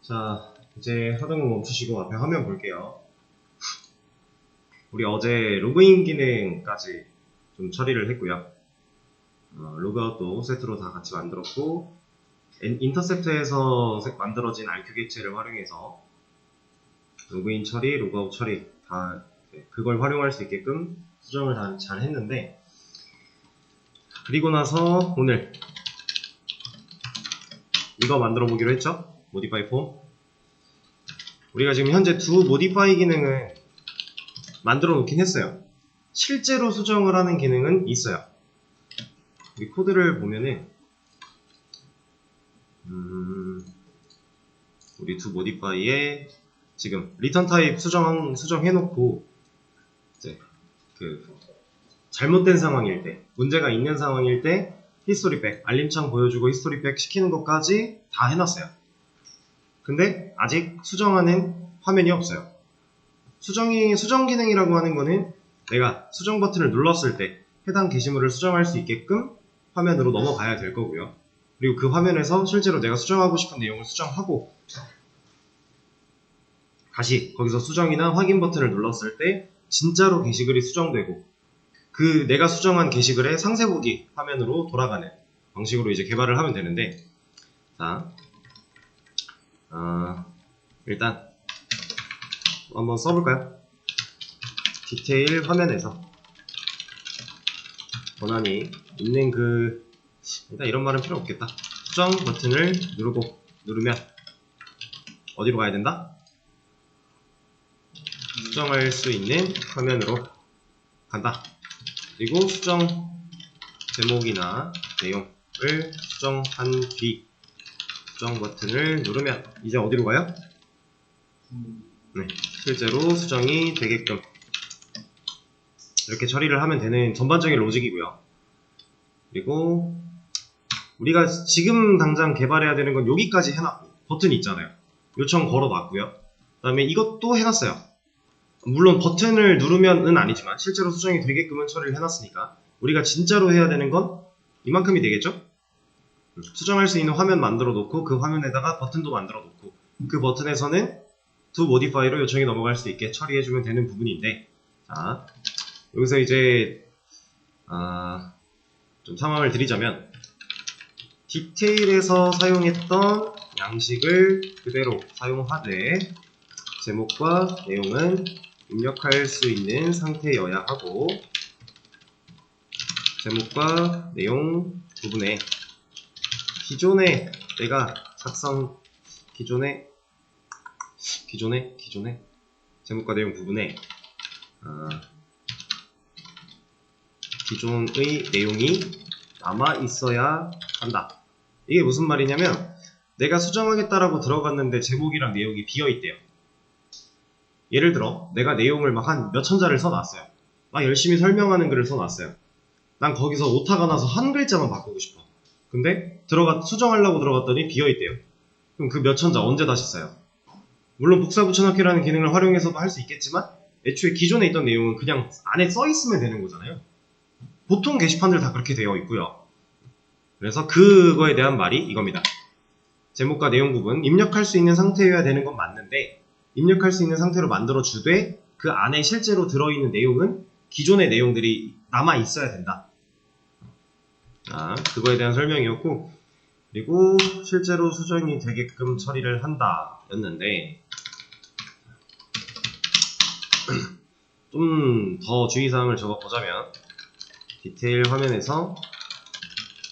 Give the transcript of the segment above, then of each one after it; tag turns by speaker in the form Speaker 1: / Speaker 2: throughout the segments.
Speaker 1: 자, 이제 하던 거 멈추시고 앞에 화면 볼게요. 우리 어제 로그인 기능까지 좀 처리를 했고요. 로그아웃도 세트로 다 같이 만들었고, 인터셉트에서 만들어진 RQ 객체를 활용해서 로그인 처리, 로그아웃 처리 다 그걸 활용할 수 있게끔 수정을 다 잘 했는데, 그리고 나서 오늘 이거 만들어 보기로 했죠? 모디파이 폼. 우리가 지금 현재 두 모디파이 기능을 만들어 놓긴 했어요. 실제로 수정을 하는 기능은 있어요. 우리 코드를 보면은 우리 두 모디파이에 지금 리턴 타입 수정해놓고 이제 잘못된 상황일 때, 문제가 있는 상황일 때 히스토리백, 알림창 보여주고 히스토리백 시키는 것까지 다 해놨어요. 근데 아직 수정하는 화면이 없어요. 수정 기능이라고 하는 거는 내가 수정 버튼을 눌렀을 때 해당 게시물을 수정할 수 있게끔 화면으로 넘어가야 될 거고요. 그리고 그 화면에서 실제로 내가 수정하고 싶은 내용을 수정하고 다시 거기서 수정이나 확인 버튼을 눌렀을 때 진짜로 게시글이 수정되고 그 내가 수정한 게시글의 상세 보기 화면으로 돌아가는 방식으로 이제 개발을 하면 되는데, 자, 일단 한번 써볼까요? 디테일 화면에서 권한이 있는 일단 이런 말은 필요 없겠다. 수정 버튼을 누르면 어디로 가야 된다? 수정할 수 있는 화면으로 간다. 그리고 수정 제목이나 내용을 수정한 뒤 수정 버튼을 누르면 이제 어디로 가요? 네, 실제로 수정이 되게끔 이렇게 처리를 하면 되는 전반적인 로직이고요. 그리고 우리가 지금 당장 개발해야 되는 건 여기까지 해놨고 버튼이 있잖아요. 요청 걸어놨고요. 그 다음에 이것도 해놨어요. 물론 버튼을 누르면은 아니지만 실제로 수정이 되게끔은 처리를 해놨으니까 우리가 진짜로 해야 되는 건 이만큼이 되겠죠? 수정할 수 있는 화면 만들어 놓고 그 화면에다가 버튼도 만들어 놓고 그 버튼에서는 두 모디파이로 요청이 넘어갈 수 있게 처리해주면 되는 부분인데, 자, 여기서 이제 좀 상황을 드리자면 디테일에서 사용했던 양식을 그대로 사용하되 제목과 내용은 입력할 수 있는 상태여야 하고 제목과 내용 부분에 기존에 내가 기존에 제목과 내용 부분에 기존의 내용이 남아 있어야 한다. 이게 무슨 말이냐면 내가 수정하겠다라고 들어갔는데 제목이랑 내용이 비어 있대요. 예를 들어 내가 내용을 막 한 몇천 자를 써놨어요. 막 열심히 설명하는 글을 써놨어요. 난 거기서 오타가 나서 한 글자만 바꾸고 싶어. 근데 수정하려고 들어갔더니 비어 있대요. 그럼 그 몇천 자 언제 다시 써요? 물론 복사 붙여넣기라는 기능을 활용해서도 할 수 있겠지만 애초에 기존에 있던 내용은 그냥 안에 써 있으면 되는 거잖아요. 보통 게시판들 다 그렇게 되어 있고요. 그래서 그거에 대한 말이 이겁니다. 제목과 내용 부분 입력할 수 있는 상태여야 되는 건 맞는데 입력할 수 있는 상태로 만들어 주되 그 안에 실제로 들어있는 내용은 기존의 내용들이 남아 있어야 된다. 그거에 대한 설명이었고, 그리고 실제로 수정이 되게끔 처리를 한다 였는데 좀 더 주의사항을 적어보자면 디테일 화면에서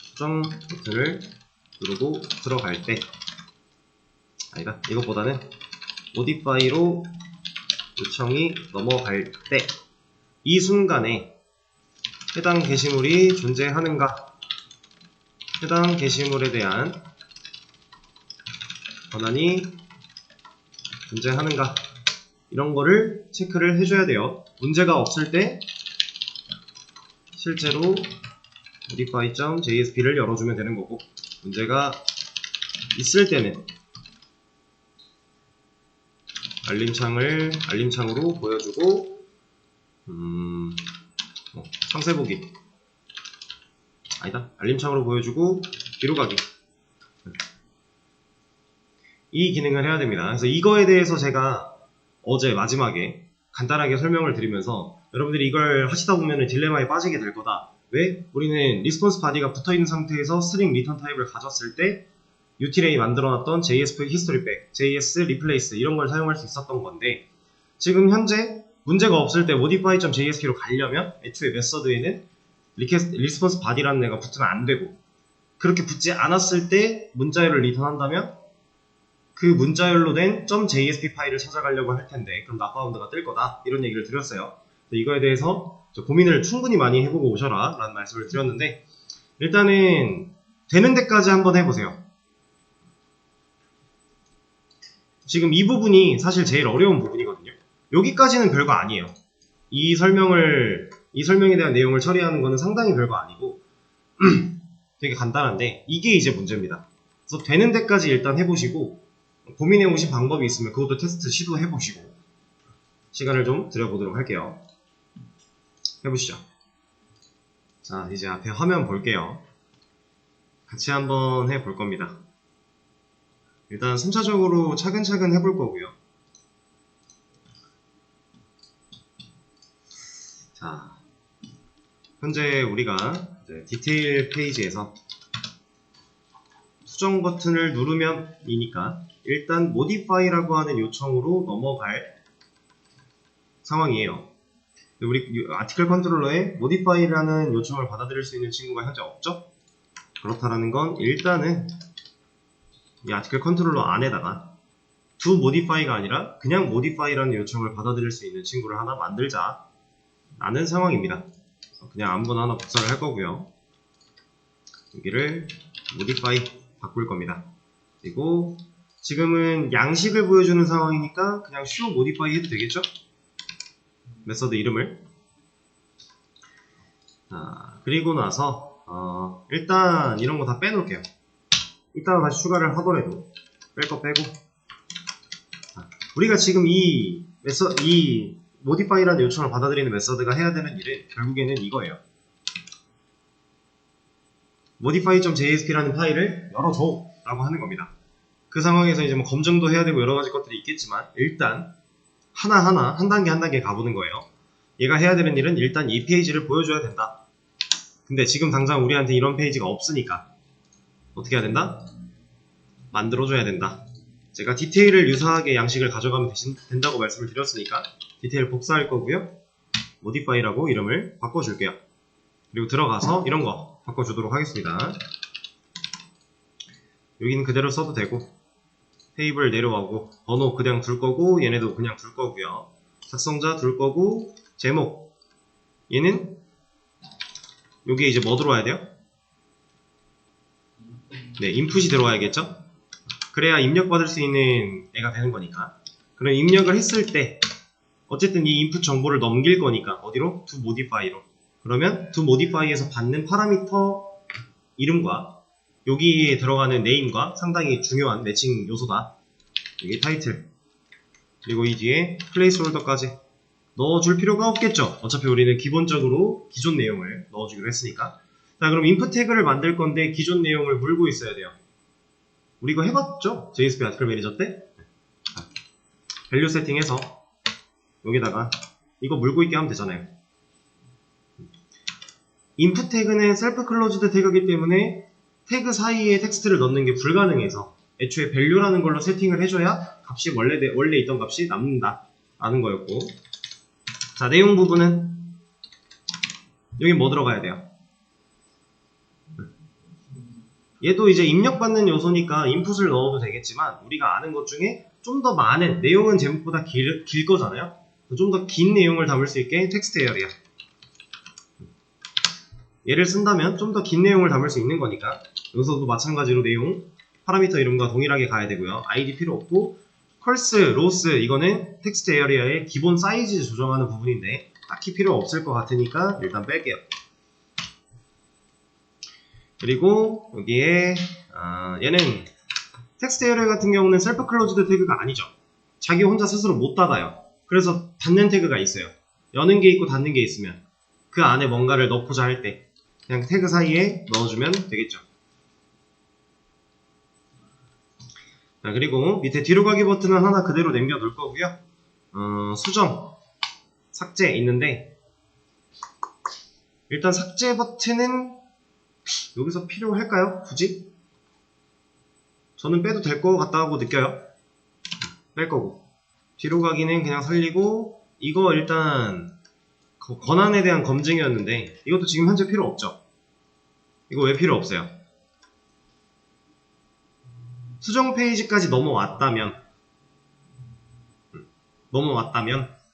Speaker 1: 수정 버튼을 누르고 들어갈 때 아니다, 이것보다는 모디파이로 요청이 넘어갈 때 이 순간에 해당 게시물이 존재하는가, 해당 게시물에 대한 권한이 존재하는가 이런 거를 체크를 해줘야 돼요. 문제가 없을 때 실제로 modify.jsp를 열어주면 되는 거고, 문제가 있을 때는 알림창으로 보여주고 상세 보기 아니다, 알림창으로 보여주고 뒤로 가기 이 기능을 해야 됩니다. 그래서 이거에 대해서 제가 어제 마지막에 간단하게 설명을 드리면서 여러분들이 이걸 하시다 보면 딜레마에 빠지게 될 거다. 왜? 우리는 리스폰스 바디가 붙어있는 상태에서 스트링 리턴 타입을 가졌을 때 util에 만들어놨던 JS 히스토리 백, JS 리플레이스 이런 걸 사용할 수 있었던 건데 지금 현재 문제가 없을 때 modify.jsk로 가려면 애초에 메서드에는 리스폰스 바디라는 애가 붙으면 안 되고 그렇게 붙지 않았을 때 문자열을 리턴한다면 그 문자열로 된 .jsp 파일을 찾아가려고 할 텐데 그럼 락바운드가 뜰 거다 이런 얘기를 드렸어요. 이거에 대해서 고민을 충분히 많이 해보고 오셔라 라는 말씀을 드렸는데 일단은 되는 데까지 한번 해보세요. 지금 이 부분이 사실 제일 어려운 부분이거든요. 여기까지는 별거 아니에요. 이 설명에 대한 내용을 처리하는 거는 상당히 별거 아니고 되게 간단한데 이게 이제 문제입니다. 그래서 되는 데까지 일단 해보시고 고민해 오신 방법이 있으면 그것도 테스트 시도해 보시고 시간을 좀 들여보도록 할게요. 해보시죠. 자, 이제 앞에 화면 볼게요. 같이 한번 해볼 겁니다. 일단 순차적으로 차근차근 해볼 거고요. 자, 현재 우리가 이제 디테일 페이지에서 수정 버튼을 누르면 이니까 일단 modify라고 하는 요청으로 넘어갈 상황이에요. 우리 아티클 컨트롤러에 modify라는 요청을 받아들일 수 있는 친구가 현재 없죠? 그렇다라는 건 일단은 이 아티클 컨트롤러 안에다가 do modify가 아니라 그냥 modify라는 요청을 받아들일 수 있는 친구를 하나 만들자 라는 상황입니다. 그냥 아무거나 하나 복사를 할 거고요. 여기를 modify 바꿀 겁니다. 그리고 지금은 양식을 보여주는 상황이니까 그냥 show modify 해도 되겠죠? 메서드 이름을. 자, 그리고 나서 일단 이런 거 다 빼놓을게요. 이따가 다시 추가를 하더라도 뺄 거 빼고. 자, 우리가 지금 이 modify라는 요청을 받아들이는 메서드가 해야 되는 일은 결국에는 이거예요. modify.jsp라는 파일을 열어줘 라고 하는 겁니다. 그 상황에서 이제 뭐 검증도 해야 되고 여러 가지 것들이 있겠지만 일단 하나하나 한 단계 한 단계 가보는 거예요. 얘가 해야 되는 일은 일단 이 페이지를 보여줘야 된다. 근데 지금 당장 우리한테 이런 페이지가 없으니까 어떻게 해야 된다? 만들어줘야 된다. 제가 디테일을 유사하게 양식을 가져가면 된다고 말씀을 드렸으니까 디테일 복사할 거고요. modify라고 이름을 바꿔줄게요. 그리고 들어가서 이런 거 바꿔주도록 하겠습니다. 여기는 그대로 써도 되고 테이블 내려가고 번호 그냥 둘 거고 얘네도 그냥 둘 거고요. 작성자 둘 거고 제목 얘는 여기에 이제 뭐 들어와야 돼요? 네, 인풋이 들어와야겠죠? 그래야 입력받을 수 있는 애가 되는 거니까. 그럼 입력을 했을 때 어쨌든 이 인풋 정보를 넘길 거니까 어디로? to modify로. 그러면 to modify에서 받는 파라미터 이름과 여기에 들어가는 네임과 상당히 중요한 매칭 요소다. 여기 타이틀 그리고 이 뒤에 플레이스홀더까지 넣어줄 필요가 없겠죠. 어차피 우리는 기본적으로 기존 내용을 넣어주기로 했으니까. 자, 그럼 인풋 태그를 만들 건데 기존 내용을 물고 있어야 돼요. 우리 이거 해봤죠? JSP 아티클 매니저 때? 밸류 세팅해서 여기다가 이거 물고 있게 하면 되잖아요. 인풋 태그는 셀프 클로즈드 태그이기 때문에 태그 사이에 텍스트를 넣는 게 불가능해서 애초에 value라는 걸로 세팅을 해줘야 값이 원래 있던 값이 남는다 라는 거였고. 자, 내용 부분은 여기 뭐 들어가야 돼요? 얘도 이제 입력받는 요소니까 인풋을 넣어도 되겠지만 우리가 아는 것 중에 좀 더 많은 내용은 제목보다 길 거잖아요. 좀 더 긴 내용을 담을 수 있게 텍스트 에어리아 얘를 쓴다면 좀 더 긴 내용을 담을 수 있는 거니까 여기서도 마찬가지로 내용 파라미터 이름과 동일하게 가야 되고요. id 필요 없고 컬스, 로스 이거는 텍스트 에어리아의 기본 사이즈 조정하는 부분인데 딱히 필요 없을 것 같으니까 일단 뺄게요. 그리고 여기에 얘는 텍스트 에어리아 같은 경우는 셀프 클로즈드 태그가 아니죠. 자기 혼자 스스로 못 닫아요. 그래서 닫는 태그가 있어요. 여는 게 있고 닫는 게 있으면 그 안에 뭔가를 넣고자 할 때 그냥 태그 사이에 넣어주면 되겠죠. 자, 그리고 밑에 뒤로 가기 버튼은 하나 그대로 남겨 놓을 거고요. 수정, 삭제 있는데, 일단 삭제 버튼은 여기서 필요할까요? 굳이? 저는 빼도 될 것 같다고 느껴요. 뺄 거고. 뒤로 가기는 그냥 살리고, 이거 일단 권한에 대한 검증이었는데 이것도 지금 현재 필요 없죠. 이거 왜 필요 없어요? 수정 페이지까지 넘어왔다면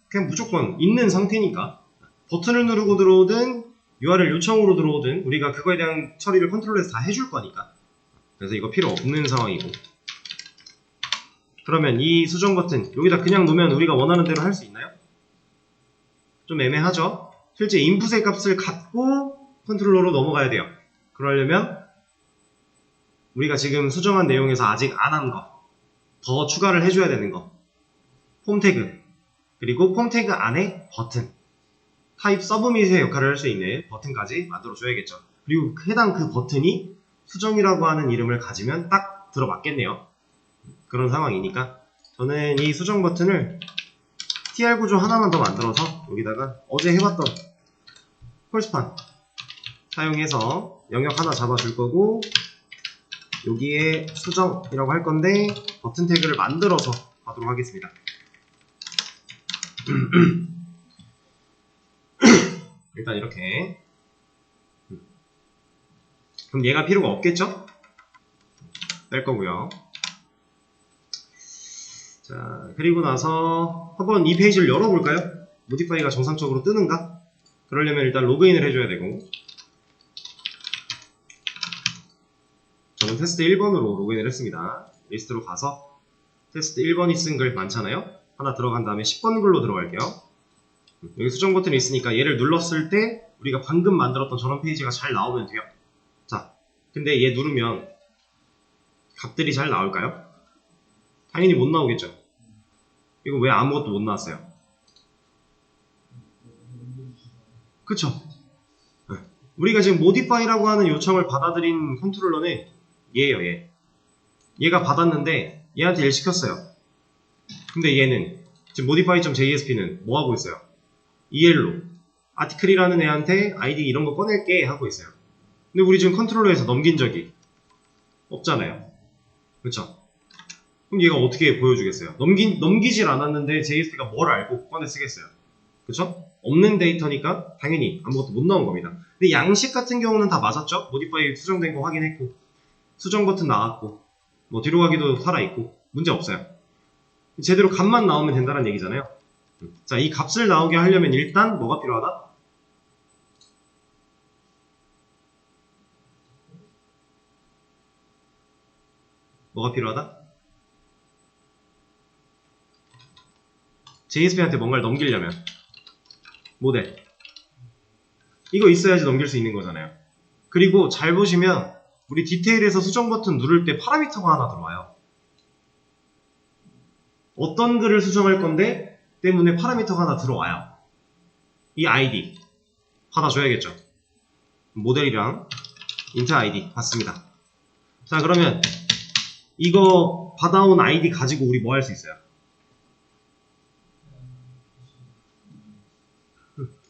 Speaker 1: 그냥 무조건 있는 상태니까 버튼을 누르고 들어오든 URL 요청으로 들어오든 우리가 그거에 대한 처리를 컨트롤해서 다 해줄 거니까. 그래서 이거 필요 없는 상황이고, 그러면 이 수정 버튼 여기다 그냥 놓으면 우리가 원하는 대로 할 수 있나요? 좀 애매하죠? 실제 인풋의 값을 갖고 컨트롤러로 넘어가야 돼요. 그러려면 우리가 지금 수정한 내용에서 아직 안 한 거, 더 추가를 해줘야 되는 거, 폼 태그, 그리고 폼 태그 안에 버튼, 타입 서브밋의 역할을 할 수 있는 버튼까지 만들어줘야겠죠. 그리고 해당 그 버튼이 수정이라고 하는 이름을 가지면 딱 들어맞겠네요. 그런 상황이니까 저는 이 수정 버튼을 TR 구조 하나만 더 만들어서 여기다가 어제 해봤던 폴스판 사용해서 영역 하나 잡아줄 거고, 여기에 수정이라고 할 건데 버튼 태그를 만들어서 하도록 하겠습니다. 일단 이렇게. 그럼 얘가 필요가 없겠죠? 뺄 거고요. 자, 그리고 나서 한번 이 페이지를 열어볼까요? 모디파이가 정상적으로 뜨는가? 그러려면 일단 로그인을 해줘야 되고, 저는 테스트 1번으로 로그인을 했습니다. 리스트로 가서 테스트 1번이 쓴 글 많잖아요? 하나 들어간 다음에 10번 글로 들어갈게요. 여기 수정 버튼이 있으니까 얘를 눌렀을 때 우리가 방금 만들었던 저런 페이지가 잘 나오면 돼요. 자, 근데 얘 누르면 값들이 잘 나올까요? 당연히 못 나오겠죠. 이거 왜 아무것도 못 나왔어요? 그쵸? 네. 우리가 지금 모디파이라고 하는 요청을 받아들인 컨트롤러는 얘예요, 얘. 얘가 받았는데 얘한테 일 시켰어요. 근데 얘는 지금 modify.jsp는 뭐 하고 있어요? EL로 아티클이라는 애한테 아이디 이런 거 꺼낼게 하고 있어요. 근데 우리 지금 컨트롤러에서 넘긴 적이 없잖아요. 그쵸? 그럼 얘가 어떻게 보여주겠어요? 넘기질 않았는데 JSP가 뭘 알고 꺼내 쓰겠어요? 그쵸? 없는 데이터니까 당연히 아무것도 못 나온 겁니다. 근데 양식 같은 경우는 다 맞았죠? 모디파이 수정된 거 확인했고, 수정 버튼 나왔고, 뭐 뒤로 가기도 살아있고, 문제 없어요. 제대로 값만 나오면 된다는 얘기잖아요. 자, 이 값을 나오게 하려면 일단 뭐가 필요하다? 뭐가 필요하다? JSP한테 뭔가를 넘기려면 모델, 이거 있어야지 넘길 수 있는 거잖아요. 그리고 잘 보시면 우리 디테일에서 수정 버튼 누를 때 파라미터가 하나 들어와요. 어떤 글을 수정할 건데 때문에 파라미터가 하나 들어와요. 이 아이디 받아줘야겠죠. 모델이랑 int id 받습니다. 자, 그러면 이거 받아온 아이디 가지고 우리 뭐 할 수 있어요?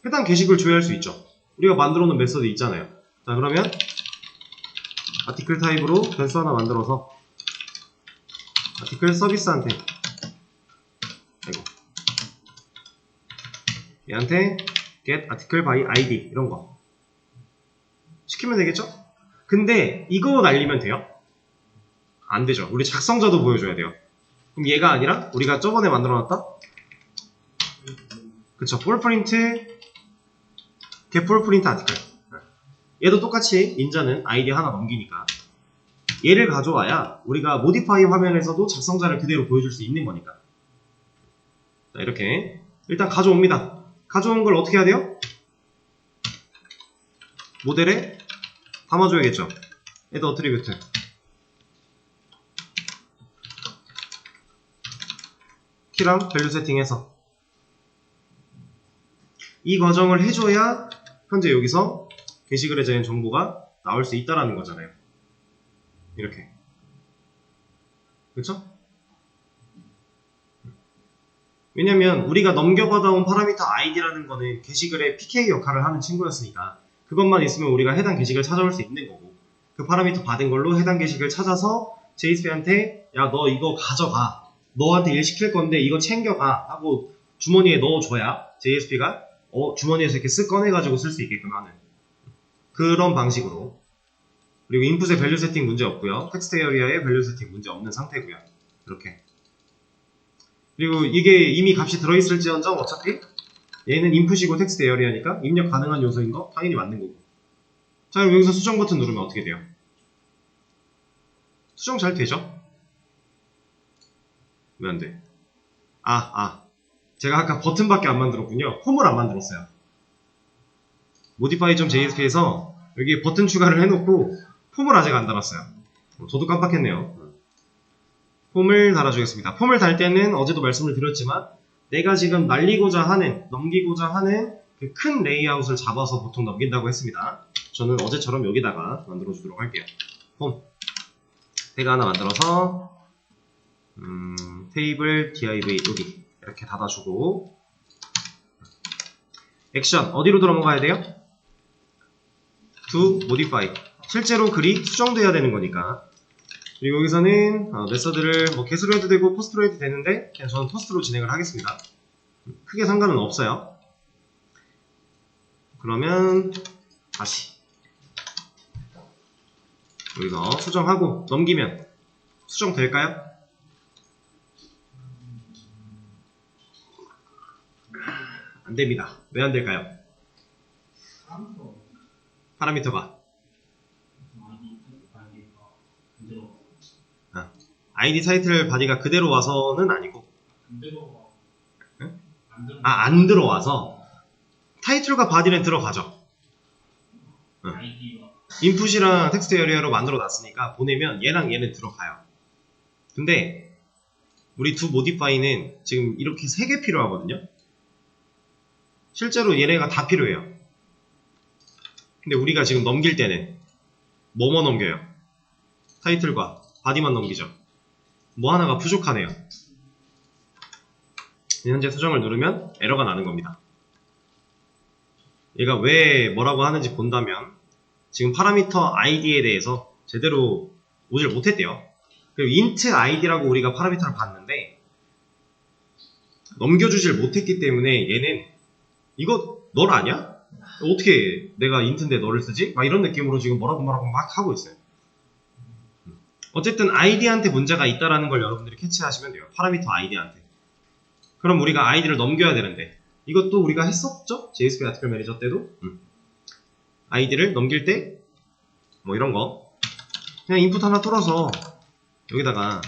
Speaker 1: 해당 게시글 조회할 수 있죠. 우리가 만들어 놓은 메서드 있잖아요. 자, 그러면 아티클 타입으로 변수 하나 만들어서 아티클 서비스한테, 아이고, 얘한테 get article by id 이런 거 시키면 되겠죠? 근데 이거 날리면 돼요? 안 되죠. 우리 작성자도 보여줘야 돼요. 그럼 얘가 아니라 우리가 저번에 만들어놨다? 그쵸. 풀프린트 get 풀프린트 article. 얘도 똑같이 인자는 아이디 하나 넘기니까 얘를 가져와야 우리가 모디파이 화면에서도 작성자를 그대로 보여줄 수 있는 거니까. 자, 이렇게 일단 가져옵니다. 가져온 걸 어떻게 해야 돼요? 모델에 담아줘야겠죠. add attribute. 키랑 밸류 세팅해서 이 과정을 해줘야 현재 여기서 게시글에 대한 정보가 나올 수 있다라는 거잖아요. 이렇게. 그쵸? 왜냐면 우리가 넘겨받아온 파라미터 id라는 거는 게시글의 pk 역할을 하는 친구였으니까 그것만 있으면 우리가 해당 게시글 찾아올 수 있는 거고 그 파라미터 받은 걸로 해당 게시글 찾아서 JSP한테 야 너 이거 가져가 너한테 일 시킬 건데 이거 챙겨가 하고 주머니에 넣어줘야 JSP가 주머니에서 이렇게 쓱 꺼내가지고 쓸 수 있게끔 하는 그런 방식으로. 그리고 인풋의 밸류 세팅 문제 없고요. 텍스트 에어리아의 밸류 세팅 문제 없는 상태고요. 이렇게. 그리고 이게 이미 값이 들어있을지언정 어차피 얘는 인풋이고 텍스트 에어리아니까 입력 가능한 요소인 거 당연히 맞는 거고. 자, 그럼 여기서 수정 버튼 누르면 어떻게 돼요? 수정 잘 되죠? 왜 안 돼? 제가 아까 버튼밖에 안 만들었군요. 폼을 안 만들었어요. modify.jsp에서 여기 버튼 추가를 해놓고 폼을 아직 안 달았어요. 저도 깜빡했네요. 폼을 달아주겠습니다. 폼을 달 때는 어제도 말씀을 드렸지만 내가 지금 날리고자 하는, 넘기고자 하는 그 큰 레이아웃을 잡아서 보통 넘긴다고 했습니다. 저는 어제처럼 여기다가 만들어주도록 할게요. 폼 태그 하나 만들어서 테이블 div 여기 이렇게 닫아주고 액션 어디로 넘어가야 돼요? to modify 실제로 글이 수정돼야 되는 거니까. 그리고 여기서는 메서드를 뭐 개수로 해도 되고 포스트로 해도 되는데 그냥 저는 포스트로 진행을 하겠습니다. 크게 상관은 없어요. 그러면 다시 여기서 수정하고 넘기면 수정될까요? 안됩니다. 왜 안될까요? 파라미터가 ID 타이틀 바디가 그대로 와서는 아니고 안 들어와서 타이틀과 바디는 들어가죠. 인풋이랑 텍스트 에어리어로 만들어 놨으니까 보내면 얘랑 얘는 들어가요. 근데 우리 두 모디파이는 지금 이렇게 3개 필요하거든요. 실제로 얘네가 다 필요해요. 근데 우리가 지금 넘길 때는 뭐뭐 넘겨요? 타이틀과 바디만 넘기죠. 뭐 하나가 부족하네요. 현재 수정을 누르면 에러가 나는 겁니다. 얘가 왜 뭐라고 하는지 본다면 지금 파라미터 id에 대해서 제대로 오질 못했대요. 그리고 int id라고 우리가 파라미터를 봤는데 넘겨주질 못했기 때문에 얘는 이거 널 아냐? 어떻게 내가 int인데 너를 쓰지? 막 이런 느낌으로 지금 뭐라고 막 하고 있어요. 어쨌든 id한테 문제가 있다라는 걸 여러분들이 캐치하시면 돼요. 파라미터 id한테. 그럼 우리가 id를 넘겨야 되는데 이것도 우리가 했었죠? JSP 아티클 매니저 때도 id를 넘길 때 뭐 이런 거 그냥 인풋 하나 뚫어서 여기다가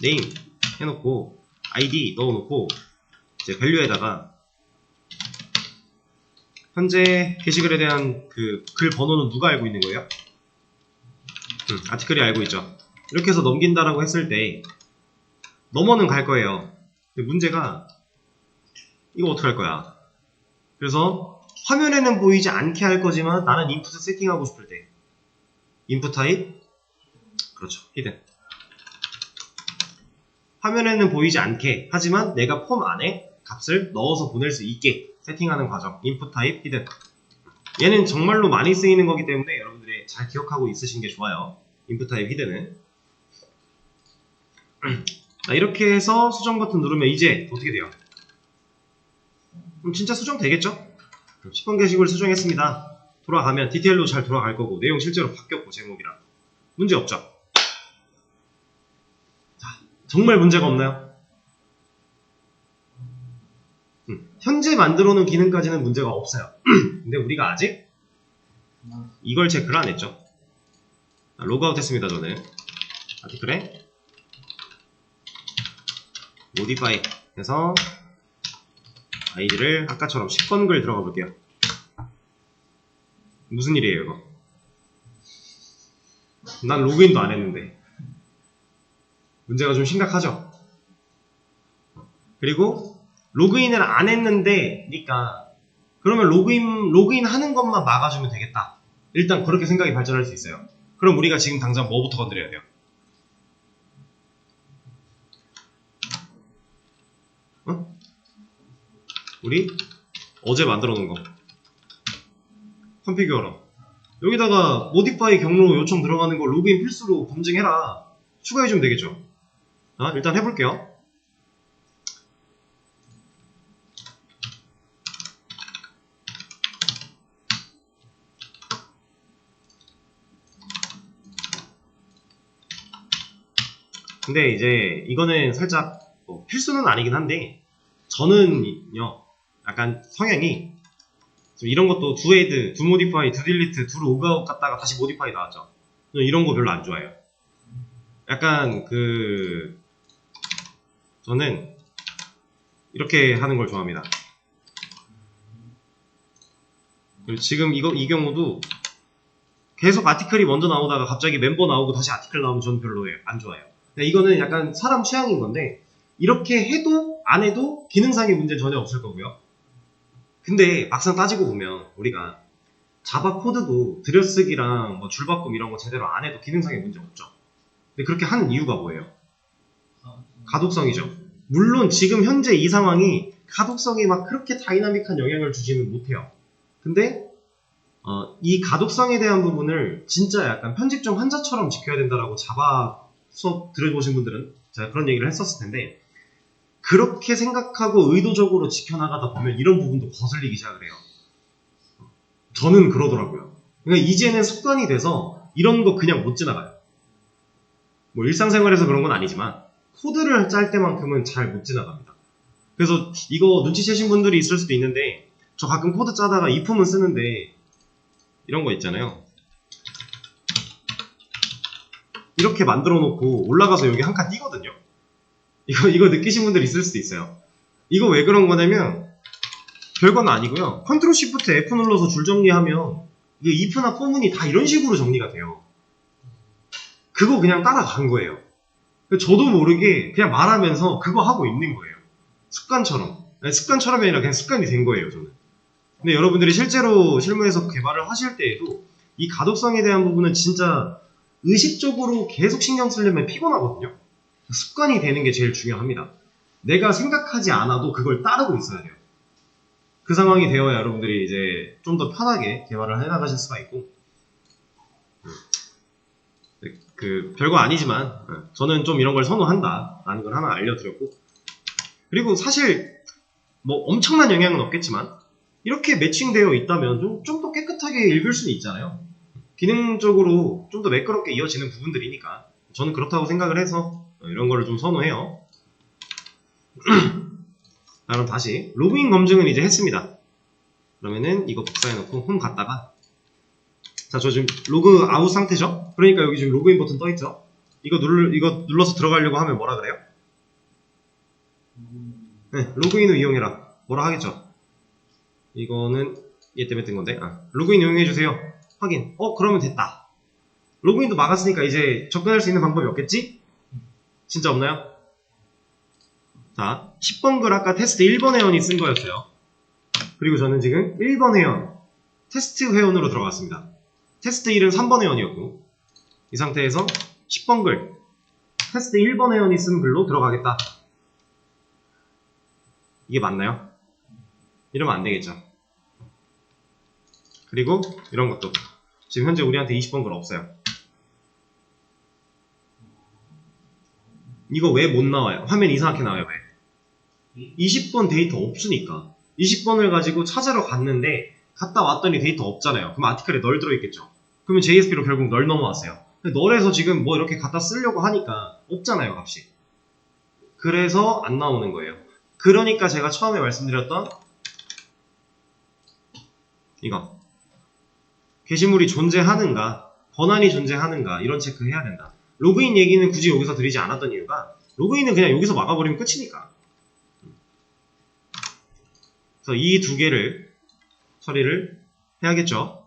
Speaker 1: name 해놓고 id 넣어놓고 이제 value에다가 현재 게시글에 대한 그 글 번호는 누가 알고 있는 거예요? 아티클이 알고 있죠. 이렇게 해서 넘긴다라고 했을 때 넘어는 갈 거예요. 근데 문제가 이거 어떻게 할 거야? 그래서 화면에는 보이지 않게 할 거지만 나는 인풋을 세팅하고 싶을 때 인풋 타입 그렇죠. 히든 화면에는 보이지 않게 하지만 내가 폼 안에 값을 넣어서 보낼 수 있게 세팅하는 과정 인풋 타입 히든 얘는 정말로 많이 쓰이는 거기 때문에 여러분들이 잘 기억하고 있으신 게 좋아요. 인풋 타입 히든은 이렇게 해서 수정 버튼 누르면 이제 어떻게 돼요? 그럼 진짜 수정 되겠죠? 10번 게시글 수정했습니다. 돌아가면 디테일로 잘 돌아갈 거고 내용 실제로 바뀌었고 제목이랑 문제 없죠? 자, 정말 문제가 없나요? 현재 만들어 놓은 기능까지는 문제가 없어요. 근데 우리가 아직 이걸 체크를 안 했죠. 로그아웃 했습니다. 저는 아티클에 modify 해서 id를 아까처럼 10번 글 들어가 볼게요. 무슨 일이에요 이거? 난 로그인도 안 했는데 문제가 좀 심각하죠? 그리고 로그인을 안 했는데 니까 그러면 로그인 하는 것만 막아주면 되겠다. 일단 그렇게 생각이 발전할 수 있어요. 그럼 우리가 지금 당장 뭐부터 건드려야 돼요? 우리 어제 만들어 놓은 거 컨피규어러 여기다가 모디파이 경로 요청 들어가는 거 로그인 필수로 검증해라 추가해주면 되겠죠. 자, 일단 해볼게요. 근데 이제 이거는 살짝 뭐 필수는 아니긴 한데 저는요 약간 성향이 지금 이런 것도 두 에드, 두 모디파이, 두 딜리트, 두 로그아웃 갔다가 다시 모디파이 나왔죠. 이런 거 별로 안 좋아해요. 약간 저는 이렇게 하는 걸 좋아합니다. 그리고 지금 이 경우도 계속 아티클이 먼저 나오다가 갑자기 멤버 나오고 다시 아티클 나오면 저는 별로 안 좋아해요. 이거는 약간 사람 취향인 건데 이렇게 해도 안 해도 기능상의 문제는 전혀 없을 거고요. 근데 막상 따지고 보면 우리가 자바 코드도 들여쓰기랑 뭐 줄바꿈 이런 거 제대로 안 해도 기능상의 문제 없죠. 근데 그렇게 하는 이유가 뭐예요? 가독성이죠. 물론 지금 현재 이 상황이 가독성이 막 그렇게 다이나믹한 영향을 주지는 못해요. 근데 이 가독성에 대한 부분을 진짜 약간 편집점 환자처럼 지켜야 된다라고 자바 수업 들어보신 분들은 제가 그런 얘기를 했었을 텐데 그렇게 생각하고 의도적으로 지켜나가다 보면 이런 부분도 거슬리기 시작을 해요. 저는 그러더라고요. 그러니까 이제는 습관이 돼서 이런 거 그냥 못 지나가요. 뭐 일상생활에서 그런 건 아니지만 코드를 짤 때만큼은 잘 못 지나갑니다. 그래서 이거 눈치채신 분들이 있을 수도 있는데 저 가끔 코드 짜다가 if은 쓰는데 이런 거 있잖아요. 이렇게 만들어 놓고 올라가서 여기 한 칸 띄거든요. 이거 느끼신 분들 있을 수도 있어요. 이거 왜 그런 거냐면 별건 아니고요. 컨트롤 시프트 F 눌러서 줄 정리하면 이게 if나 for문이 다 이런 식으로 정리가 돼요. 그거 그냥 따라간 거예요. 저도 모르게 그냥 말하면서 그거 하고 있는 거예요. 습관처럼. 아니, 습관처럼이 아니라 그냥 습관이 된 거예요, 저는. 근데 여러분들이 실제로 실무에서 개발을 하실 때에도 이 가독성에 대한 부분은 진짜 의식적으로 계속 신경 쓰려면 피곤하거든요. 습관이 되는 게 제일 중요합니다. 내가 생각하지 않아도 그걸 따르고 있어야 돼요. 그 상황이 되어야 여러분들이 이제 좀 더 편하게 개발을 해나가실 수가 있고 별거 아니지만 저는 좀 이런 걸 선호한다 라는 걸 하나 알려드렸고 그리고 사실 뭐 엄청난 영향은 없겠지만 이렇게 매칭되어 있다면 좀 더 깨끗하게 읽을 수는 있잖아요. 기능적으로 좀 더 매끄럽게 이어지는 부분들이니까 저는 그렇다고 생각을 해서 이런 거를 좀 선호해요. 그럼 다시 로그인 검증은 이제 했습니다. 그러면은 이거 복사해놓고 홈 갔다가 자, 저 지금 로그 아웃 상태죠? 그러니까 여기 지금 로그인 버튼 떠있죠? 이거 눌러서 들어가려고 하면 뭐라 그래요? 네, 로그인을 이용해라. 뭐라 하겠죠? 이거는 얘 때문에 뜬 건데. 로그인 이용해주세요. 확인. 그러면 됐다. 로그인도 막았으니까 이제 접근할 수 있는 방법이 없겠지? 진짜 없나요? 자, 10번 글 아까 테스트 1번 회원이 쓴 거였어요. 그리고 저는 지금 1번 회원, 테스트 회원으로 들어갔습니다. 테스트 1은 3번 회원이었고 이 상태에서 10번 글 테스트 1번 회원이 쓴 글로 들어가겠다. 이게 맞나요? 이러면 안 되겠죠. 그리고 이런 것도 지금 현재 우리한테 20번 글 없어요. 이거 왜 못 나와요? 화면 이상하게 나와요. 왜? 20번 데이터 없으니까 20번을 가지고 찾으러 갔는데 갔다 왔더니 데이터 없잖아요. 그럼 아티클에 널 들어있겠죠. 그러면 JSP로 결국 널 넘어왔어요. 근데 널에서 지금 뭐 이렇게 갖다 쓰려고 하니까 없잖아요, 값이. 그래서 안 나오는 거예요. 그러니까 제가 처음에 말씀드렸던 이거 게시물이 존재하는가 권한이 존재하는가 이런 체크해야 된다. 로그인 얘기는 굳이 여기서 드리지 않았던 이유가 로그인은 그냥 여기서 막아버리면 끝이니까. 그래서 이 두 개를 처리를 해야겠죠.